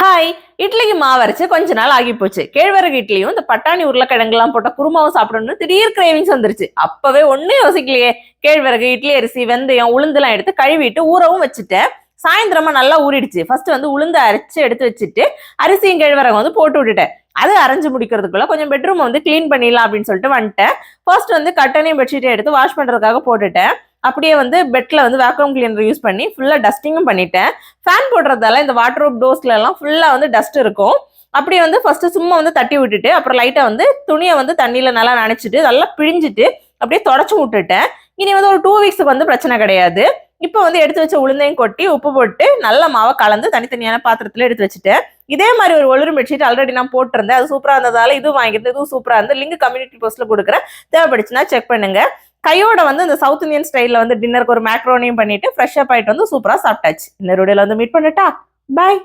Hi. இட்லிக்கு மாவு அரைச்சு கொஞ்ச நாள் ஆகி போச்சு. கேழ்வரகு இட்லியும் இந்த பட்டாணி உருளைக்கிழங்குலாம் போட்ட குருமாவும் சாப்பிடணும்னு திடீர் கிரேவிங்ஸ் வந்துருச்சு. அப்பவே ஒன்னும் யோசிக்கலையே. கேழ்வரகு, இட்லி அரிசி, வெந்தயம், உளுந்துலாம் எடுத்து கழுவிட்டு ஊறவும் வச்சுட்டேன். சாயந்தரமா நல்லா ஊறிடுச்சு. ஃபர்ஸ்ட் வந்து உளுந்து அரைச்சு எடுத்து வச்சுட்டு அரிசியும் கேழ்வரகு வந்து போட்டு விட்டுட்டேன். அது அரைஞ்சு முடிக்கிறதுக்குள்ள கொஞ்சம் பெட்ரூம் வந்து கிளீன் பண்ணிடலாம் அப்படின்னு சொல்லிட்டு வந்துட்டேன். ஃபர்ஸ்ட் வந்து கட்டனையும் பெட்ஷீட்டை எடுத்து வாஷ் பண்றதுக்காக போட்டுட்டேன். அப்படியே வந்து பெட்ல வந்து வேக்யூம் கிளீனர் யூஸ் பண்ணி ஃபுல்லா டஸ்டிங்கும் பண்ணிட்டேன். ஃபேன் போடுறதால இந்த வாட்ரோப் டோர்ஸ்ல எல்லாம் ஃபுல்லா வந்து டஸ்ட் இருக்கும். அப்படியே வந்து ஃபர்ஸ்ட் சும்மா வந்து தட்டி விட்டுட்டு அப்புறம் லைட்டா வந்து துணியை வந்து தண்ணியில நல்லா நனைச்சிட்டு நல்லா பிழிஞ்சிட்டு அப்படியே தொடச்சு விட்டுட்டேன். இனி வந்து ஒரு 2 வீக்ஸுக்கு வந்து பிரச்சனை கிடையாது. இப்போ வந்து எடுத்து வச்ச உளுந்தையும் கொட்டி உப்பு போட்டு நல்ல மாவை கலந்து தனித்தனியான பாத்திரத்துல எடுத்து வச்சுட்டேன். இதே மாதிரி ஒரு ஒளிரும் பெட்ஷீட் ஆல்ரெடி நான் போட்டிருந்தேன். அது சூப்பரா இருந்ததால இதுவும் வாங்கிட்டு இதுவும் சூப்பரா இருந்து லிங்க் கம்யூனிட்டி போஸ்ட்ல கொடுக்குறேன். தேவைப்படுச்சுன்னா செக் பண்ணுங்க. கையோட வந்து இந்த சவுத் இந்தியன் ஸ்டைல்ல வந்து டின்னருக்கு ஒரு மேக்ரோனியும் பண்ணிட்டு ஃப்ரெஷ் அப் ஆயிட்டு வந்து சூப்பரா சாப்பிட்டாச்சு. இந்த வீடியோல வந்து மீட் பண்ணட்டா. பாய்.